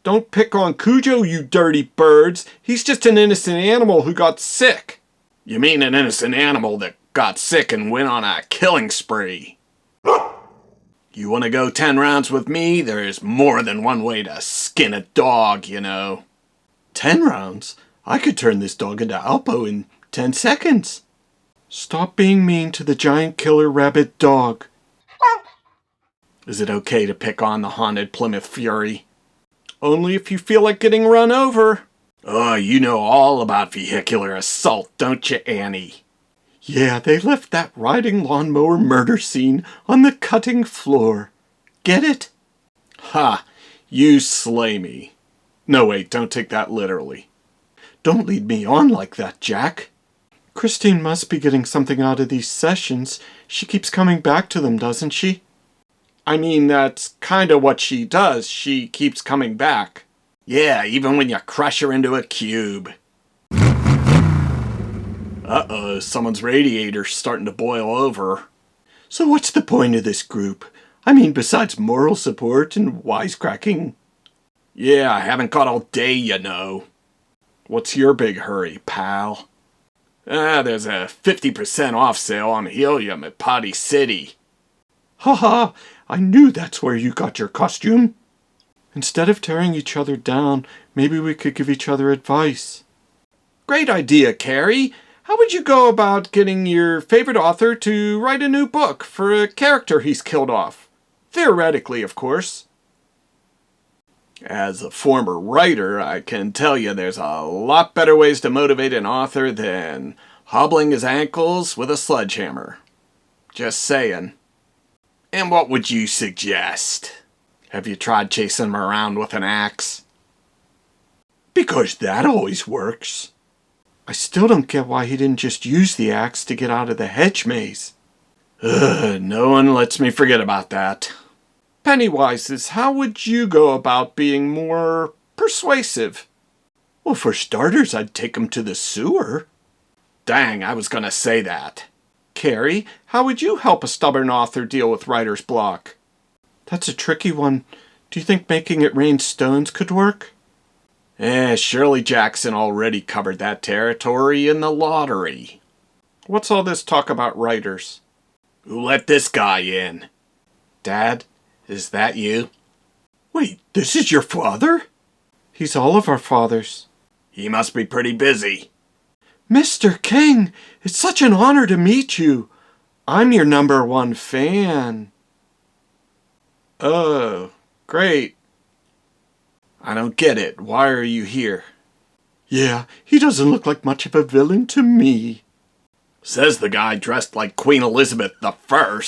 Don't pick on Cujo, you dirty birds. He's just an innocent animal who got sick. You mean an innocent animal that got sick and went on a killing spree? You want to go 10 rounds with me? There's more than one way to skin a dog, you know. 10 rounds? I could turn this dog into Alpo in 10 seconds. Stop being mean to the giant killer rabbit dog. Is it okay to pick on the haunted Plymouth Fury? Only if you feel like getting run over. Oh, you know all about vehicular assault, don't you, Annie? Yeah, they left that riding lawnmower murder scene on the cutting floor. Get it? Ha! You slay me. No, wait, don't take that literally. Don't lead me on like that, Jack. Christine must be getting something out of these sessions. She keeps coming back to them, doesn't she? I mean, that's kind of what she does. She keeps coming back. Yeah, even when you crush her into a cube. Uh-oh, someone's radiator's starting to boil over. So what's the point of this group? I mean, besides moral support and wisecracking. Yeah, I haven't got all day, you know. What's your big hurry, pal? There's a 50% off sale on helium at Potty City. Ha! I knew that's where you got your costume. Instead of tearing each other down, maybe we could give each other advice. Great idea, Carrie. How would you go about getting your favorite author to write a new book for a character he's killed off? Theoretically, of course. As a former writer, I can tell you there's a lot better ways to motivate an author than hobbling his ankles with a sledgehammer. Just saying. And what would you suggest? Have you tried chasing him around with an axe? Because that always works. I still don't get why he didn't just use the axe to get out of the hedge maze. No one lets me forget about that. Pennywises, how would you go about being more persuasive? Well, for starters, I'd take him to the sewer. Dang, I was gonna say that. Carrie, how would you help a stubborn author deal with writer's block? That's a tricky one. Do you think making it rain stones could work? Shirley Jackson already covered that territory in The Lottery. What's all this talk about writers? Who let this guy in? Dad, is that you? Wait, this is your father? He's all of our fathers. He must be pretty busy. Mr. King, it's such an honor to meet you. I'm your #1 fan. Oh, great. I don't get it. Why are you here? Yeah, he doesn't look like much of a villain to me. Says the guy dressed like Queen Elizabeth I.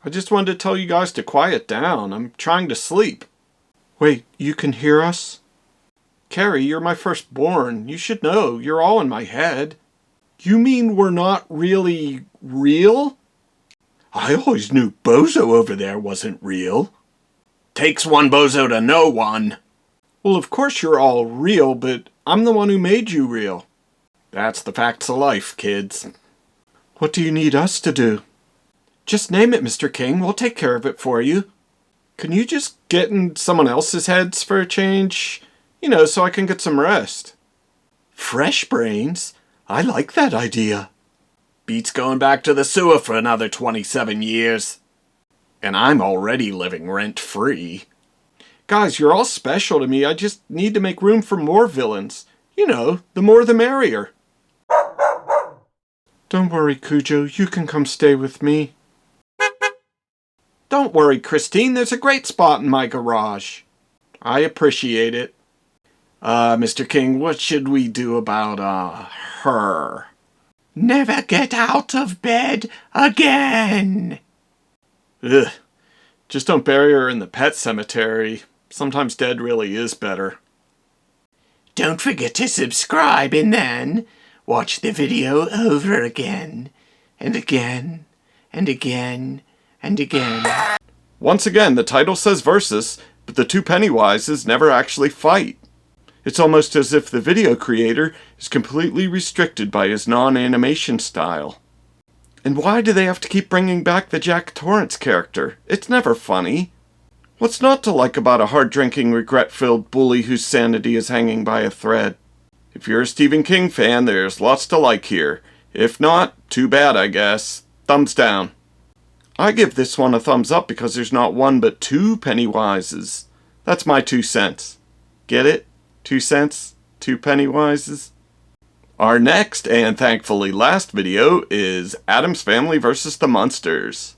I just wanted to tell you guys to quiet down. I'm trying to sleep. Wait, you can hear us? Carrie, you're my firstborn. You should know. You're all in my head. You mean we're not really real? I always knew Bozo over there wasn't real. Takes one bozo to know one. Well, of course you're all real, but I'm the one who made you real. That's the facts of life, kids. What do you need us to do? Just name it, Mr. King. We'll take care of it for you. Can you just get in someone else's heads for a change? You know, so I can get some rest. Fresh brains? I like that idea. Beats going back to the sewer for another 27 years. And I'm already living rent-free. Guys, you're all special to me. I just need to make room for more villains. You know, the more the merrier. Don't worry, Cujo. You can come stay with me. Don't Don't worry, Christine, there's a great spot in my garage. I appreciate it. Mr. King, what should we do about, her? Never get out of bed again! Ugh. Just don't bury her in the pet cemetery. Sometimes dead really is better. Don't forget to subscribe and then watch the video over again, and again, and again, and again. Once again, the title says versus, but the two Pennywises never actually fight. It's almost as if the video creator is completely restricted by his non-animation style. And why do they have to keep bringing back the Jack Torrance character? It's never funny. What's not to like about a hard-drinking, regret-filled bully whose sanity is hanging by a thread? If you're a Stephen King fan, there's lots to like here. If not, too bad, I guess. Thumbs down. I give this one a thumbs up because there's not one but two Pennywises. That's my 2 cents. Get it? 2 cents? 2 Pennywises? Our next, and thankfully last video, is Addams Family vs. the Munsters.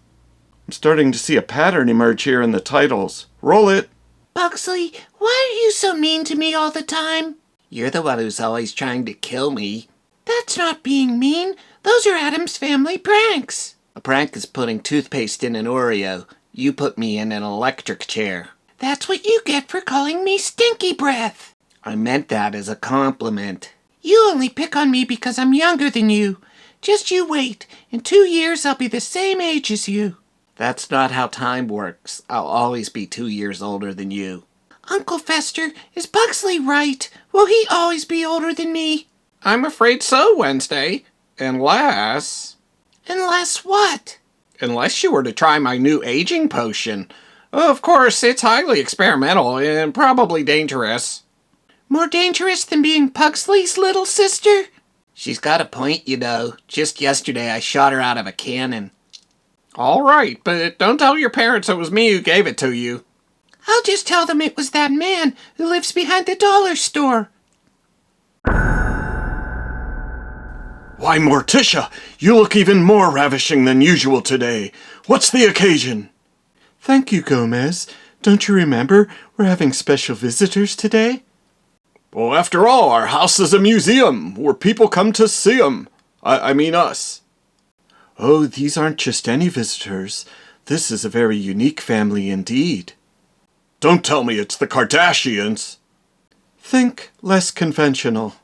I'm starting to see a pattern emerge here in the titles. Roll it! Boxley, why are you so mean to me all the time? You're the one who's always trying to kill me. That's not being mean. Those are Addams Family pranks. A prank is putting toothpaste in an Oreo. You put me in an electric chair. That's what you get for calling me Stinky Breath. I meant that as a compliment. You only pick on me because I'm younger than you. Just you wait. In 2 years, I'll be the same age as you. That's not how time works. I'll always be 2 years older than you. Uncle Fester, is Boxley right? Will he always be older than me? I'm afraid so, Wednesday. Unless what? Unless you were to try my new aging potion. Of course, it's highly experimental and probably dangerous. More dangerous than being Pugsley's little sister? She's got a point, you know. Just yesterday I shot her out of a cannon. All right, but don't tell your parents it was me who gave it to you. I'll just tell them it was that man who lives behind the dollar store. Why, Morticia, you look even more ravishing than usual today. What's the occasion? Thank you, Gomez. Don't you remember we're having special visitors today? Well, after all, our house is a museum where people come to see 'em. I mean us. Oh, these aren't just any visitors. This is a very unique family indeed. Don't tell me it's the Kardashians. Think less conventional.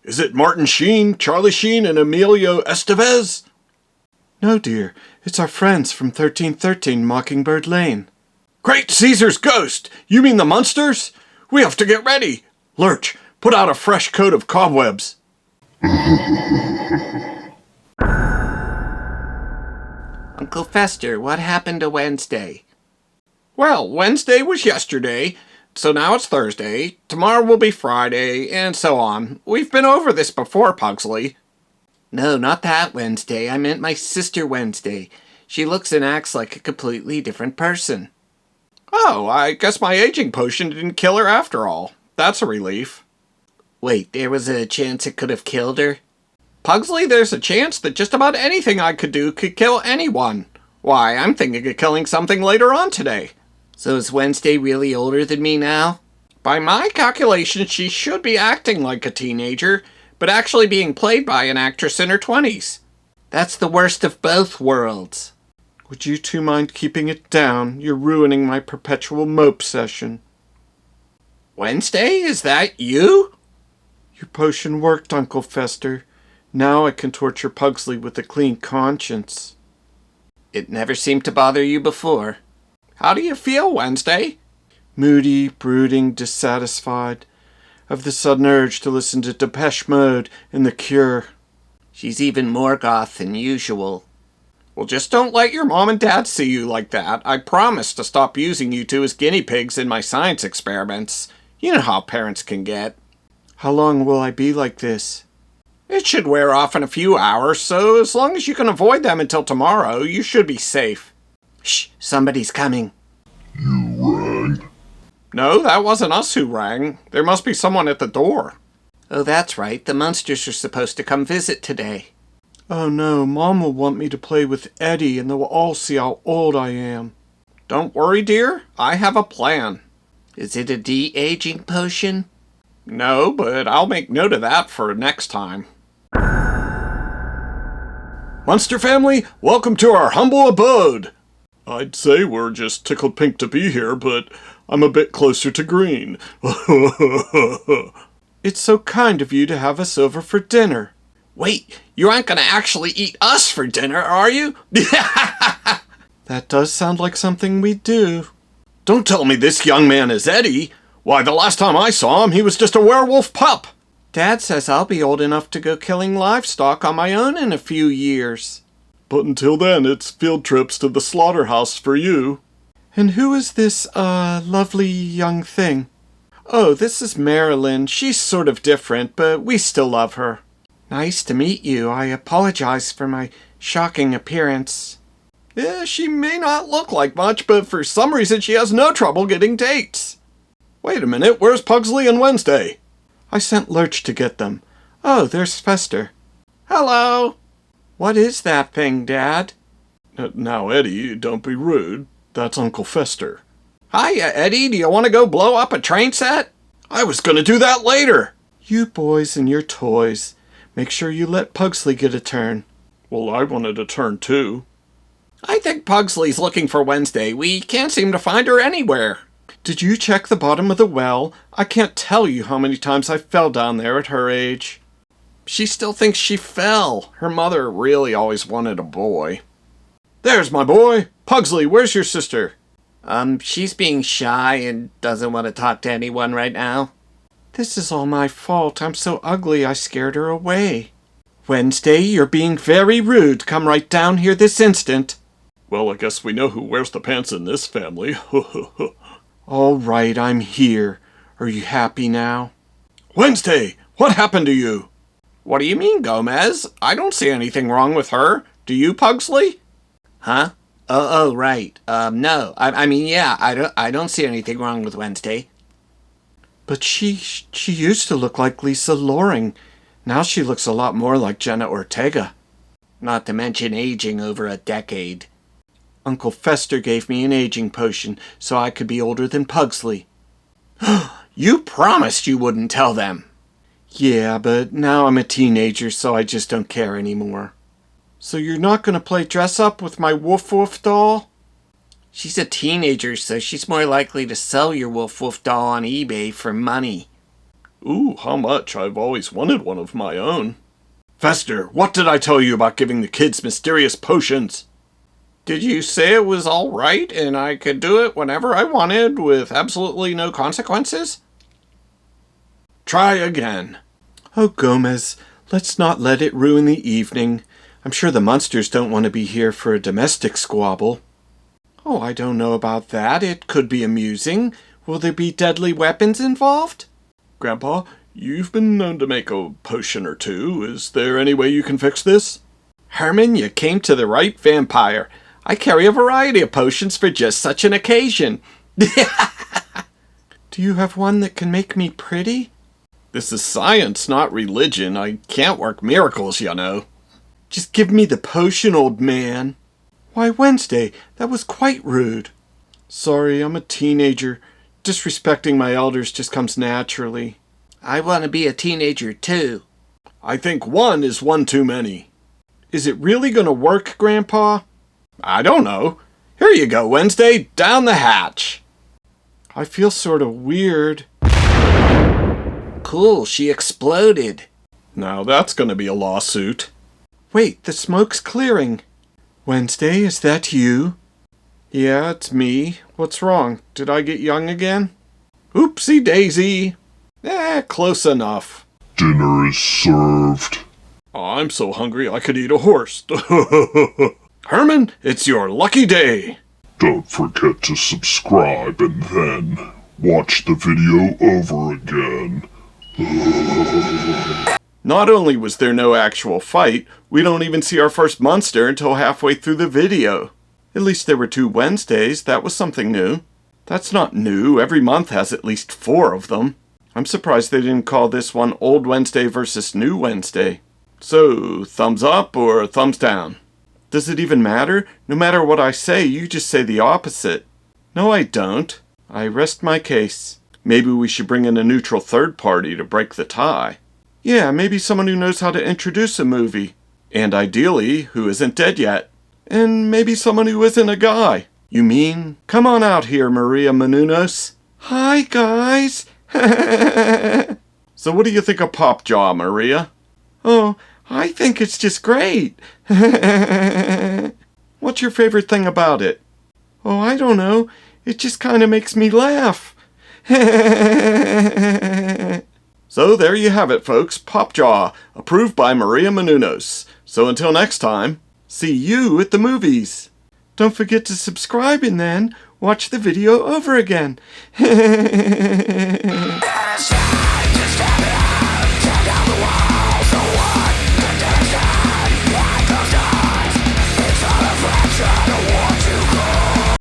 Is it Martin Sheen, Charlie Sheen, and Emilio Estevez? No, dear. It's our friends from 1313 Mockingbird Lane. Great Caesar's ghost! You mean the Munsters? We have to get ready. Lurch, put out a fresh coat of cobwebs. Uncle Fester, what happened to Wednesday? Well, Wednesday was yesterday, so now it's Thursday. Tomorrow will be Friday, and so on. We've been over this before, Pugsley. No, not that Wednesday. I meant my sister Wednesday. She looks and acts like a completely different person. Oh, I guess my aging potion didn't kill her after all. That's a relief. Wait, there was a chance it could have killed her? Pugsley, there's a chance that just about anything I could do could kill anyone. Why, I'm thinking of killing something later on today. So is Wednesday really older than me now? By my calculations, she should be acting like a teenager, but actually being played by an actress in her 20s. That's the worst of both worlds. Would you two mind keeping it down? You're ruining my perpetual mope session. Wednesday, is that you? Your potion worked, Uncle Fester. Now I can torture Pugsley with a clean conscience. It never seemed to bother you before. How do you feel, Wednesday? Moody, brooding, dissatisfied. I've the sudden urge to listen to Depeche Mode and The Cure. She's even more goth than usual. Well, just don't let your mom and dad see you like that. I promise to stop using you two as guinea pigs in my science experiments. You know how parents can get. How long will I be like this? It should wear off in a few hours, so as long as you can avoid them until tomorrow, you should be safe. Shh, somebody's coming. You rang? No, that wasn't us who rang. There must be someone at the door. Oh, that's right. The Munsters are supposed to come visit today. Oh no, Mom will want me to play with Eddie and they'll all see how old I am. Don't worry, dear. I have a plan. Is it a de-aging potion? No, but I'll make note of that for next time. Munster family, welcome to our humble abode. I'd say we're just tickled pink to be here, but I'm a bit closer to green. It's so kind of you to have us over for dinner. Wait, you aren't gonna actually eat us for dinner, are you? That does sound like something we'd do. Don't tell me this young man is Eddie. Why, the last time I saw him, he was just a werewolf pup. Dad says I'll be old enough to go killing livestock on my own in a few years. But until then, it's field trips to the slaughterhouse for you. And who is this, lovely young thing? Oh, this is Marilyn. She's sort of different, but we still love her. Nice to meet you. I apologize for my shocking appearance. Yeah, she may not look like much, but for some reason she has no trouble getting dates. Wait a minute, where's Pugsley and Wednesday? I sent Lurch to get them. Oh, there's Fester. Hello. What is that thing, Dad? Now, Eddie, don't be rude. That's Uncle Fester. Hiya, Eddie. Do you want to go blow up a train set? I was going to do that later. You boys and your toys. Make sure you let Pugsley get a turn. Well, I wanted a turn, too. I think Pugsley's looking for Wednesday. We can't seem to find her anywhere. Did you check the bottom of the well? I can't tell you how many times I fell down there at her age. She still thinks she fell. Her mother really always wanted a boy. There's my boy. Pugsley, where's your sister? She's being shy and doesn't want to talk to anyone right now. This is all my fault. I'm so ugly I scared her away. Wednesday, you're being very rude. Come right down here this instant. Well, I guess we know who wears the pants in this family. All right, I'm here. Are you happy now? Wednesday, what happened to you? What do you mean, Gomez? I don't see anything wrong with her. Do you, Pugsley? Huh? Oh, right. No. I mean, yeah, I don't see anything wrong with Wednesday. But she used to look like Lisa Loring. Now she looks a lot more like Jenna Ortega. Not to mention aging over a decade. Uncle Fester gave me an aging potion so I could be older than Pugsley. You promised you wouldn't tell them. Yeah, but now I'm a teenager, so I just don't care anymore. So you're not going to play dress-up with my Woof Woof doll? She's a teenager, so she's more likely to sell your Woof Woof doll on eBay for money. Ooh, how much? I've always wanted one of my own. Fester, what did I tell you about giving the kids mysterious potions? Did you say it was all right and I could do it whenever I wanted with absolutely no consequences? Try again. Oh, Gomez, let's not let it ruin the evening. I'm sure the Munsters don't want to be here for a domestic squabble. Oh, I don't know about that. It could be amusing. Will there be deadly weapons involved? Grandpa, you've been known to make a potion or two. Is there any way you can fix this? Herman, you came to the right vampire. I carry a variety of potions for just such an occasion. Do you have one that can make me pretty? This is science, not religion. I can't work miracles, you know. Just give me the potion, old man. Why, Wednesday, that was quite rude. Sorry, I'm a teenager. Disrespecting my elders just comes naturally. I want to be a teenager, too. I think one is one too many. Is it really going to work, Grandpa? I don't know. Here you go, Wednesday. Down the hatch. I feel sort of weird. Cool, she exploded. Now that's going to be a lawsuit. Wait, the smoke's clearing. Wednesday, is that you? Yeah, it's me. What's wrong? Did I get young again? Oopsie daisy. Close enough. Dinner is served. Oh, I'm so hungry I could eat a horse. Herman, it's your lucky day. Don't forget to subscribe and then watch the video over again. Not only was there no actual fight, we don't even see our first monster until halfway through the video. At least there were 2 Wednesdays. That was something new. That's not new. Every month has at least 4 of them. I'm surprised they didn't call this one Old Wednesday versus New Wednesday. So, thumbs up or thumbs down? Does it even matter? No matter what I say, you just say the opposite. No, I don't. I rest my case. Maybe we should bring in a neutral third party to break the tie. Yeah, maybe someone who knows how to introduce a movie. And ideally, who isn't dead yet. And maybe someone who isn't a guy. You mean? Come on out here, Maria Menounos. Hi, guys. So what do you think of Popjaw, Maria? Oh, I think it's just great. What's your favorite thing about it? Oh, I don't know. It just kind of makes me laugh. So there you have it, folks. Popjaw, approved by Maria Menounos. So until next time, see you at the movies. Don't forget to subscribe and then watch the video over again.